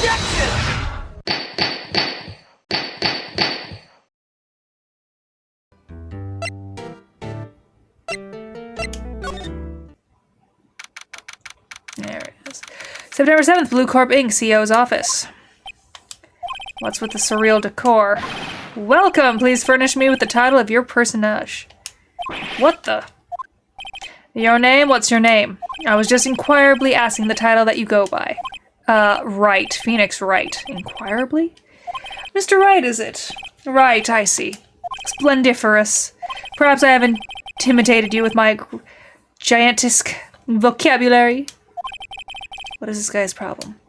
There it is. September 7th, Blue Corp Inc., CEO's office. What's with the surreal decor? Welcome! Please furnish me with the title of your personage. What the? Your name? What's your name? I was just inquirably asking the title that you go by. Wright. Phoenix Wright. Inquirably? Mr. Wright, is it? Right, I see. Splendiferous. Perhaps I have intimidated you with my gigantic vocabulary. What is this guy's problem?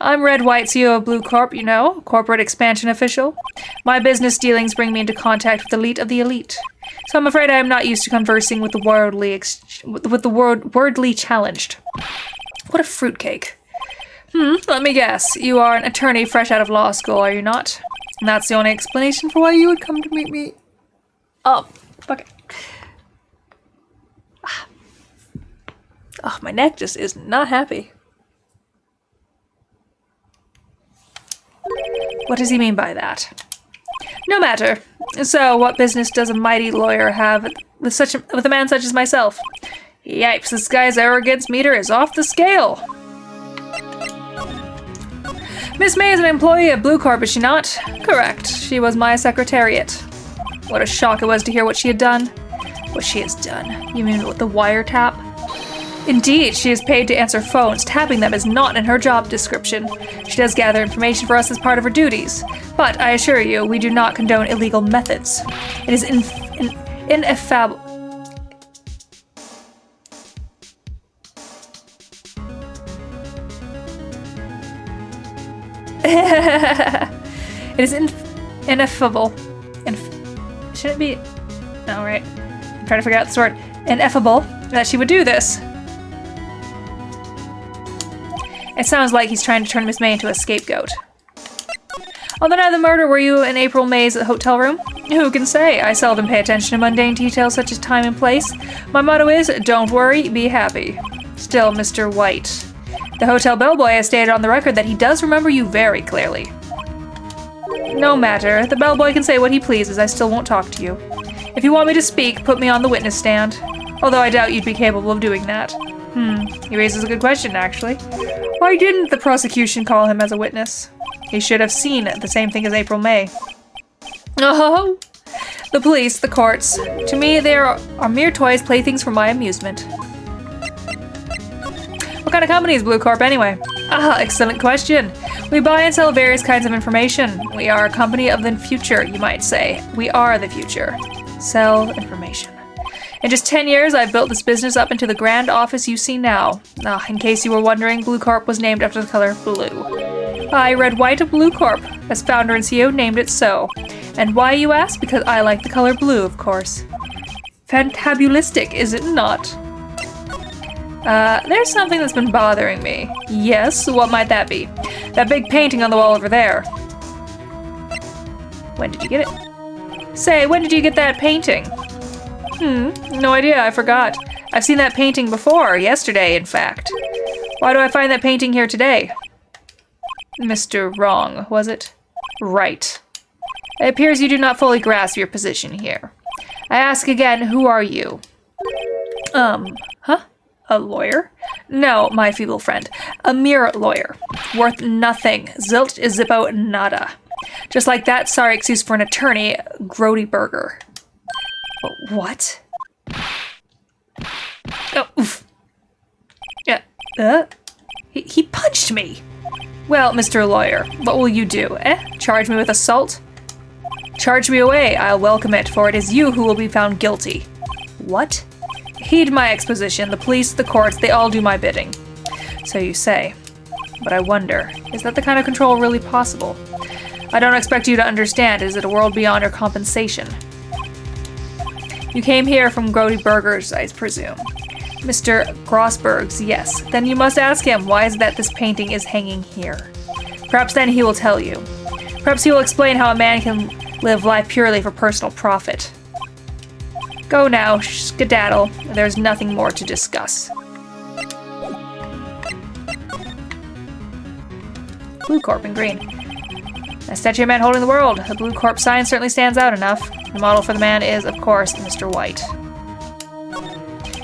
I'm Red White, CEO of Blue Corp, you know, corporate expansion official. My business dealings bring me into contact with the elite of the elite. So I'm afraid I am not used to conversing with the wordly challenged. What a fruitcake. Let me guess. You are an attorney fresh out of law school, are you not? And that's the only explanation for why you would come to meet me. Oh, okay. Oh, my neck just is not happy. What does he mean by that? No matter. So, what business does a mighty lawyer have with a man such as myself? Yipes, this guy's arrogance meter is off the scale. Miss May is an employee of Blue Corp, is she not? Correct. She was my secretariat. What a shock it was to hear what she had done. What she has done? You mean with the wiretap? Indeed, she is paid to answer phones. Tapping them is not in her job description. She does gather information for us as part of her duties. But I assure you, we do not condone illegal methods. It is ineffable. It is ineffable. Should it be? No, right. I'm trying to figure out this word. Ineffable that she would do this. It sounds like he's trying to turn Miss May into a scapegoat. On the night of the murder, were you in April May's hotel room? Who can say? I seldom pay attention to mundane details such as time and place. My motto is, don't worry, be happy. Still, Mr. White. The hotel bellboy has stated on the record that he does remember you very clearly. No matter. The bellboy can say what he pleases. I still won't talk to you. If you want me to speak, put me on the witness stand. Although I doubt you'd be capable of doing that. He raises a good question, actually. Why didn't the prosecution call him as a witness? He should have seen the same thing as April May. Oh! The police, the courts. To me, they are mere toys, playthings for my amusement. What kind of company is Blue Corp, anyway? Ah, excellent question. We buy and sell various kinds of information. We are a company of the future, you might say. We are the future. Sell information. In just 10 years, I've built this business up into the grand office you see now. In case you were wondering, Blue Corp was named after the color blue. I, Red White of Blue Corp, as founder and CEO, named it so. And why, you ask? Because I like the color blue, of course. Fantabulistic, is it not? There's something that's been bothering me. Yes, what might that be? That big painting on the wall over there. When did you get it? Say, when did you get that painting? No idea, I forgot. I've seen that painting before, yesterday, in fact. Why do I find that painting here today? Mr. Wrong, was it? Right. It appears you do not fully grasp your position here. I ask again, who are you? A lawyer? No, my feeble friend. A mere lawyer. Worth nothing. Zilch is zippo nada. Just like that sorry excuse for an attorney, Grody Burger. What? Oh, oof. Yeah. He punched me. Well, Mr. Lawyer, what will you do, Charge me with assault? Charge me away, I'll welcome it, for it is you who will be found guilty. What? Heed my exposition. The police, the courts, they all do my bidding. So you say. But I wonder, is that the kind of control really possible? I don't expect you to understand. Is it a world beyond your compensation? You came here from Grody Burgers, I presume. Mr. Grossberg's, yes. Then you must ask him, why is that this painting is hanging here? Perhaps then he will tell you. Perhaps he will explain how a man can live life purely for personal profit. Go now, skedaddle. There's nothing more to discuss. Blue Corp in green. A statue of man holding the world. The Blue Corp sign certainly stands out enough. The model for the man is, of course, Mr. White.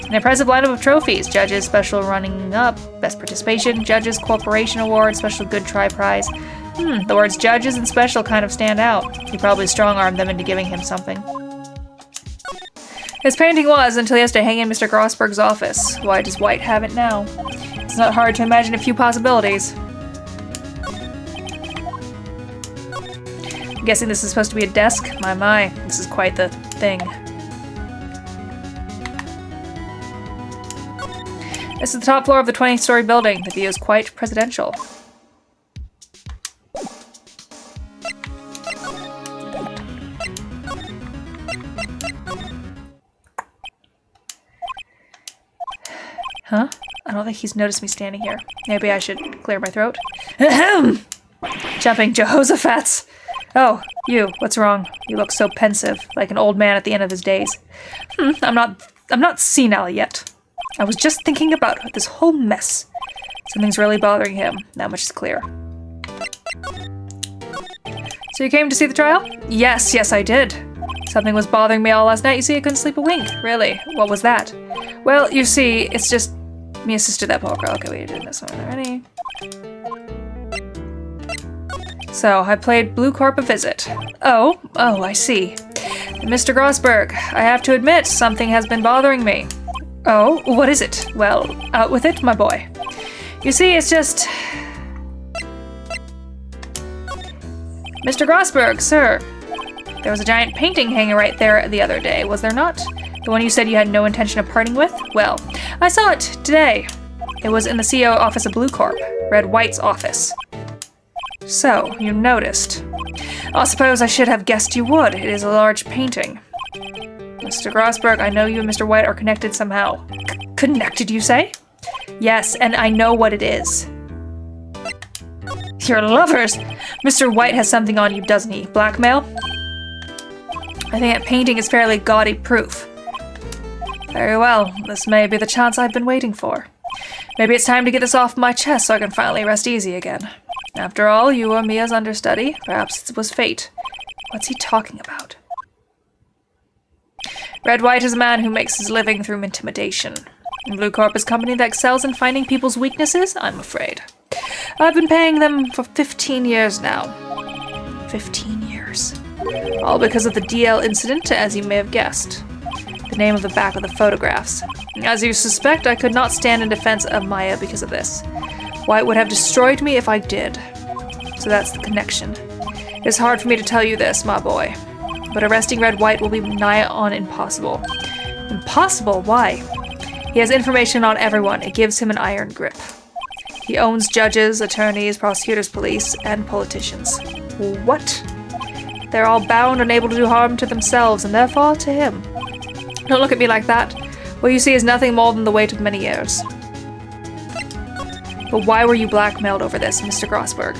An impressive lineup of trophies. Judges, special running up, best participation, judges, corporation award, special good try prize. The words judges and special kind of stand out. He probably strong-armed them into giving him something. His painting was, until he has to hang in Mr. Grossberg's office. Why does White have it now? It's not hard to imagine a few possibilities. I'm guessing this is supposed to be a desk? My, this is quite the thing. This is the top floor of the 20-story building. The view is quite presidential. Huh? I don't think he's noticed me standing here. Maybe I should clear my throat. Ahem! Jumping Jehoshaphat's! Oh, you. What's wrong? You look so pensive, like an old man at the end of his days. I'm not senile yet. I was just thinking about this whole mess. Something's really bothering him. That much is clear. So you came to see the trial? Yes, I did. Something was bothering me all last night. You see, I couldn't sleep a wink. Really? What was that? Well, you see, it's just me assisted that poor girl. Okay, we did this one already. So, I played Blue Corp a visit. Oh, I see. Mr. Grossberg, I have to admit, something has been bothering me. Oh, what is it? Well, out with it, my boy. You see, it's just... Mr. Grossberg, sir. There was a giant painting hanging right there the other day, was there not? The one you said you had no intention of parting with? Well, I saw it today. It was in the CEO office of Blue Corp, Red White's office. So, you noticed. I suppose I should have guessed you would. It is a large painting. Mr. Grossberg, I know you and Mr. White are connected somehow. Connected, you say? Yes, and I know what it is. You're lovers! Mr. White has something on you, doesn't he? Blackmail? I think that painting is fairly gaudy proof. Very well, this may be the chance I've been waiting for. Maybe it's time to get this off my chest so I can finally rest easy again. After all, you were Mia's understudy. Perhaps it was fate. What's he talking about? Red White is a man who makes his living through intimidation. And Blue Corp is a company that excels in finding people's weaknesses, I'm afraid. I've been paying them for 15 years now. 15 years. All because of the DL incident, as you may have guessed. The name of the back of the photographs. As you suspect, I could not stand in defense of Maya because of this. White would have destroyed me if I did. So that's the connection. It's hard for me to tell you this, my boy. But arresting Red White will be nigh on impossible. Impossible? Why? He has information on everyone. It gives him an iron grip. He owns judges, attorneys, prosecutors, police, and politicians. What? They're all bound and able to do harm to themselves, and therefore to him. Don't look at me like that. What you see is nothing more than the weight of many years. But why were you blackmailed over this, Mr. Grossberg?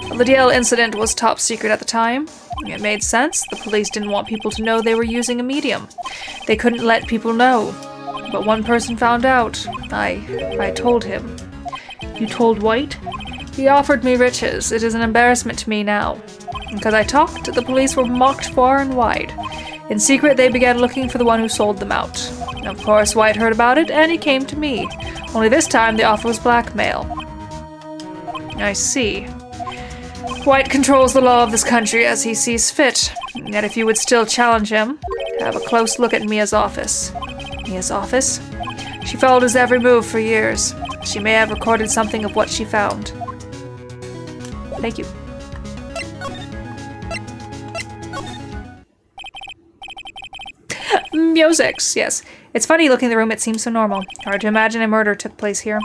Well, the DL incident was top secret at the time. It made sense. The police didn't want people to know they were using a medium. They couldn't let people know. But one person found out. I told him. You told White? He offered me riches. It is an embarrassment to me now. Because I talked, the police were mocked far and wide. In secret, they began looking for the one who sold them out. Of course, White heard about it, and he came to me. Only this time, the offer was blackmail. I see. White controls the law of this country as he sees fit. Yet if you would still challenge him, have a close look at Mia's office. Mia's office? She followed his every move for years. She may have recorded something of what she found. Thank you. Musics, yes. It's funny looking at the room, it seems so normal. Hard to imagine a murder took place here.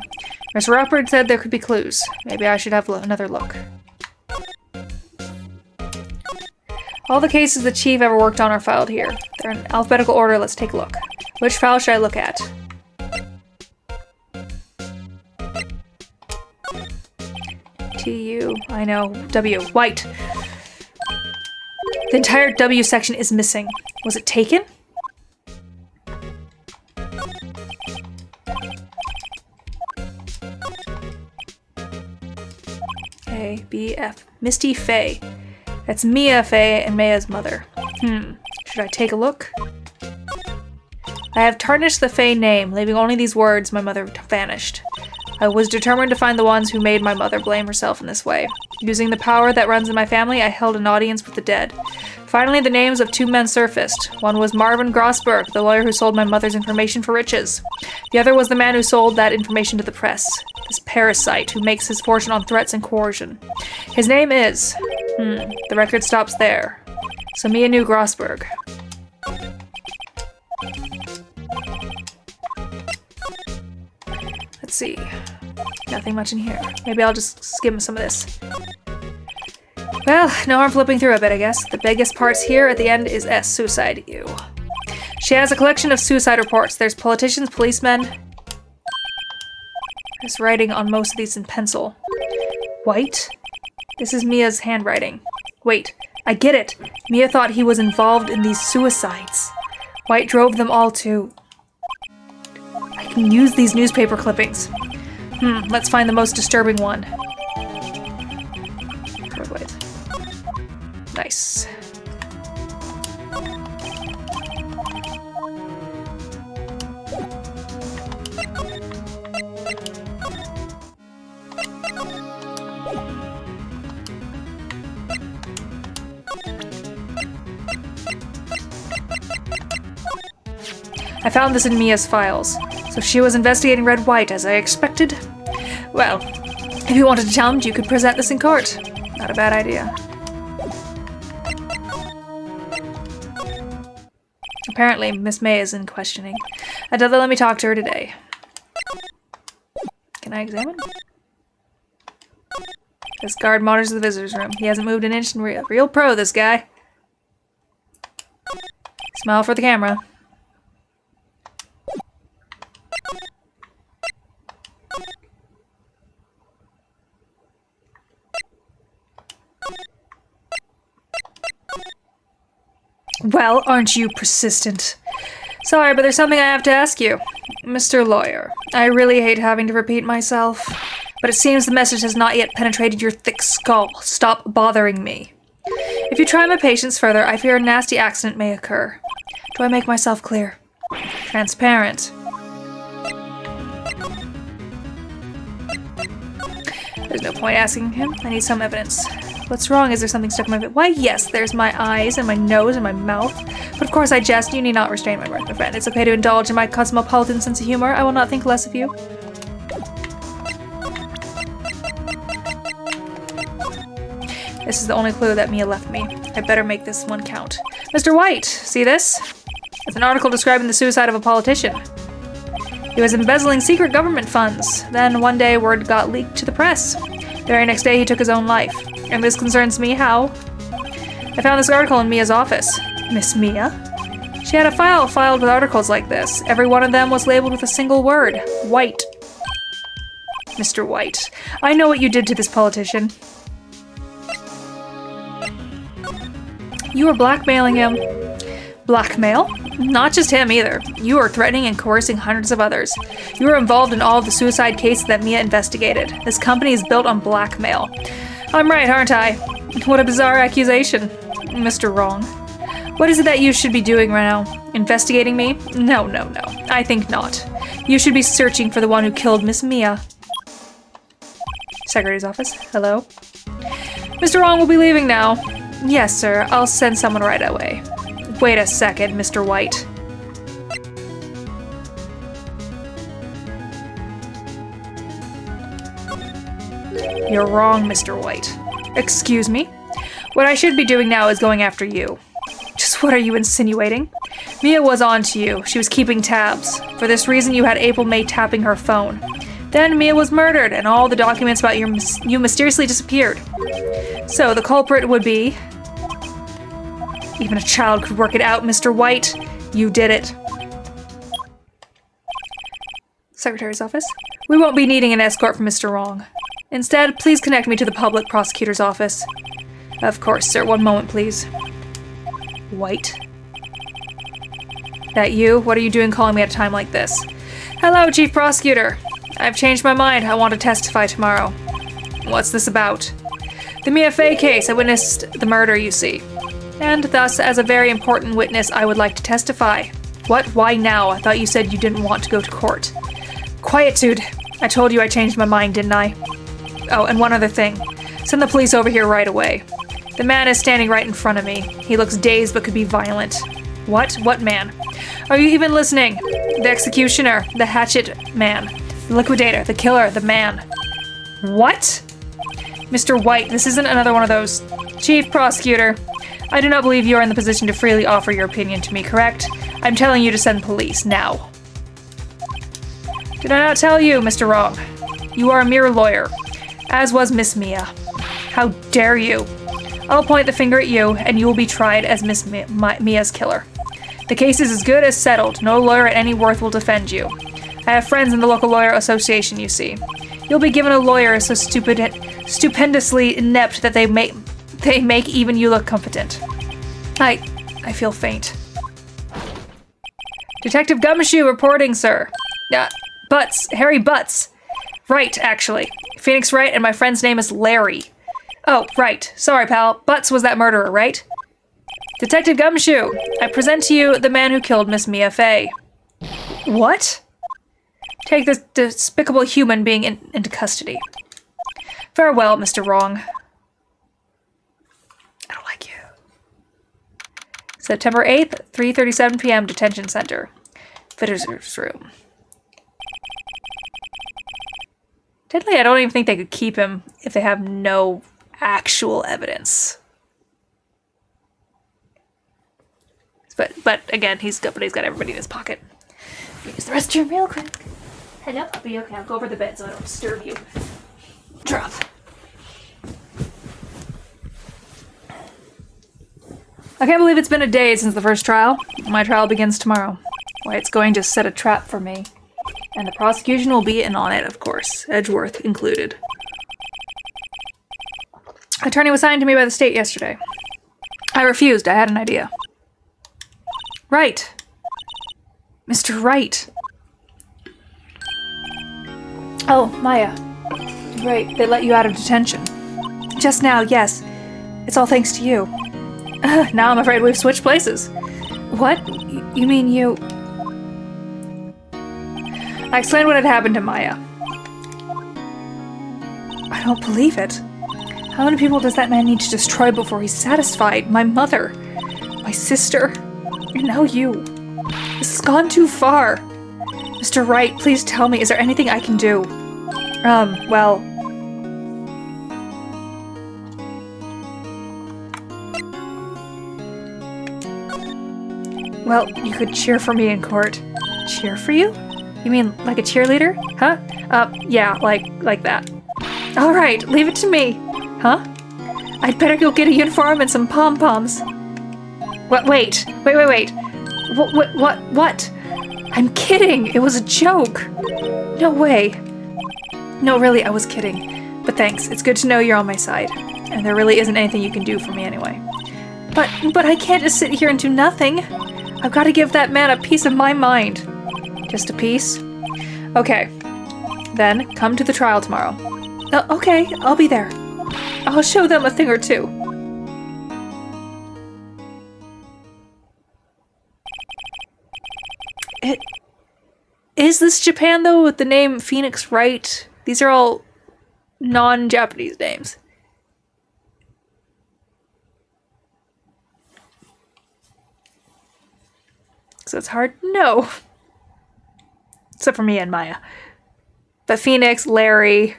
Mr. Roppert said there could be clues. Maybe I should have another look. All the cases the chief ever worked on are filed here. They're in alphabetical order, let's take a look. Which file should I look at? T-U, I know, W, White. The entire W section is missing. Was it taken? F-A-B-F. Misty Fey. That's Mia Fey and Maya's mother. Should I take a look? I have tarnished the Fey name, leaving only these words, my mother vanished. I was determined to find the ones who made my mother blame herself in this way. Using the power that runs in my family, I held an audience with the dead. Finally, the names of 2 men surfaced. One was Marvin Grossberg, the lawyer who sold my mother's information for riches. The other was the man who sold that information to the press. This parasite who makes his fortune on threats and coercion. His name is... the record stops there. So Mia knew Grossberg. Let's see. Nothing much in here. Maybe I'll just skim some of this. Well, no harm flipping through a bit, I guess. The biggest parts here at the end is S. Suicide. Ew. She has a collection of suicide reports. There's politicians, policemen. There's writing on most of these in pencil. White? This is Mia's handwriting. Wait, I get it. Mia thought he was involved in these suicides. White drove them all to... I can use these newspaper clippings. Let's find the most disturbing one. Nice. I found this in Mia's files. So she was investigating Red White, as I expected. Well, if you wanted to challenge, you could present this in court. Not a bad idea. Apparently, Miss May is in questioning. They'll let me talk to her today. Can I examine? This guard monitors the visitor's room. He hasn't moved an inch in real pro, this guy. Smile for the camera. Well, aren't you persistent? Sorry, but there's something I have to ask you. Mr. Lawyer, I really hate having to repeat myself, but it seems the message has not yet penetrated your thick skull. Stop bothering me. If you try my patience further, I fear a nasty accident may occur. Do I make myself clear? Transparent. There's no point asking him. I need some evidence. What's wrong? Is there something stuck in my bit? Why, yes, there's my eyes and my nose and my mouth. But of course I jest. You need not restrain my mirth, my friend. It's okay to indulge in my cosmopolitan sense of humor. I will not think less of you. This is the only clue that Mia left me. I better make this one count. Mr. White, see this? It's an article describing the suicide of a politician. He was embezzling secret government funds. Then one day word got leaked to the press. The very next day he took his own life. And this concerns me how? I found this article in Mia's office. Miss Mia? She had a file filed with articles like this. Every one of them was labeled with a single word. White. Mr. White, I know what you did to this politician. You were blackmailing him. Blackmail? Not just him either. You were threatening and coercing hundreds of others. You were involved in all of the suicide cases that Mia investigated. This company is built on blackmail. I'm right, aren't I? What a bizarre accusation. Mr. Wrong. What is it that you should be doing right now? Investigating me? No. I think not. You should be searching for the one who killed Miss Mia. Secretary's office. Hello? Mr. Wrong will be leaving now. Yes, sir. I'll send someone right away. Wait a second, Mr. White. You're wrong, Mr. White. Excuse me? What I should be doing now is going after you. Just what are you insinuating? Mia was on to you. She was keeping tabs. For this reason, you had April May tapping her phone. Then Mia was murdered, and all the documents about you mysteriously disappeared. So the culprit would be... Even a child could work it out, Mr. White. You did it. Secretary's office. We won't be needing an escort from Mr. Wrong. Instead, please connect me to the public prosecutor's office. Of course, sir. One moment, please. White? That you? What are you doing calling me at a time like this? Hello, Chief Prosecutor. I've changed my mind. I want to testify tomorrow. What's this about? The Mia Fey case. I witnessed the murder, you see. And thus, as a very important witness, I would like to testify. What? Why now? I thought you said you didn't want to go to court. Quietude. I told you I changed my mind, didn't I? Oh, and one other thing. Send the police over here right away. The man is standing right in front of me. He looks dazed but could be violent. What? What man? Are you even listening? The executioner, the hatchet man, the liquidator, the killer, the man. What? Mr. White, this isn't another one of those. Chief Prosecutor, I do not believe you are in the position to freely offer your opinion to me, correct? I'm telling you to send police, now. Did I not tell you, Mr. Wrong? You are a mere lawyer, as was Miss Mia. How dare you? I'll point the finger at you, and you will be tried as Miss Mia's killer. The case is as good as settled. No lawyer at any worth will defend you. I have friends in the local lawyer association, you see. You'll be given a lawyer so stupendously inept that they make even you look competent. I feel faint. Detective Gumshoe reporting, sir. Butts. Harry Butts. Wright, actually. Phoenix Wright, and my friend's name is Larry. Oh, right. Sorry, pal. Butts was that murderer, right? Detective Gumshoe, I present to you the man who killed Miss Mia Fey. What? Take this despicable human being into custody. Farewell, Mr. Wrong. I don't like you. September 8th, 3:37 p.m. Detention Center. Visitors room. Technically, I don't even think they could keep him if they have no actual evidence. But again, he's got everybody in his pocket. Use the restroom real quick. Hello, I'll be okay. I'll go over the bed so I don't disturb you. Drop. I can't believe it's been a day since the first trial. My trial begins tomorrow. Why, it's going to set a trap for me. And the prosecution will be in on it, of course. Edgeworth included. Attorney was assigned to me by the state yesterday. I refused. I had an idea. Wright. Mr. Wright. Oh, Maya. Right, they let you out of detention. Just now, yes. It's all thanks to you. Now I'm afraid we've switched places. What? You mean you... I explained what had happened to Maya. I don't believe it. How many people does that man need to destroy before he's satisfied? My mother. My sister. And now you. This has gone too far. Mr. Wright, please tell me, is there anything I can do? Well... Well, you could cheer for me in court. Cheer for you? You mean like a cheerleader? Huh? Yeah, like that. Alright, leave it to me. Huh? I'd better go get a uniform and some pom-poms. What? Wait. What? I'm kidding. It was a joke. No way. No, really, I was kidding. But thanks. It's good to know you're on my side. And there really isn't anything you can do for me anyway. But I can't just sit here and do nothing. I've got to give that man a piece of my mind. Just a piece? Okay. Then, come to the trial tomorrow. Okay, I'll be there. I'll show them a thing or two. Is this Japan, though, with the name Phoenix Wright? These are all non-Japanese names. So it's hard to know. Except for me and Maya. But Phoenix, Larry...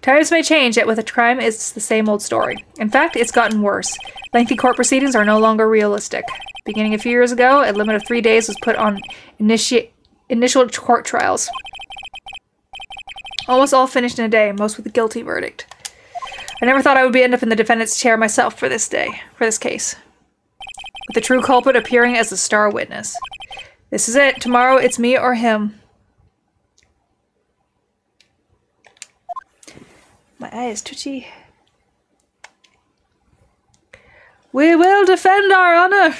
Times may change, yet with a crime, it's the same old story. In fact, it's gotten worse. Lengthy court proceedings are no longer realistic. Beginning a few years ago, a limit of 3 days was put on initial court trials. Almost all finished in a day, most with a guilty verdict. I never thought I would end up in the defendant's chair myself for this case. With the true culprit appearing as the star witness. This is it. Tomorrow, it's me or him. My eye is twitchy. We will defend our honor.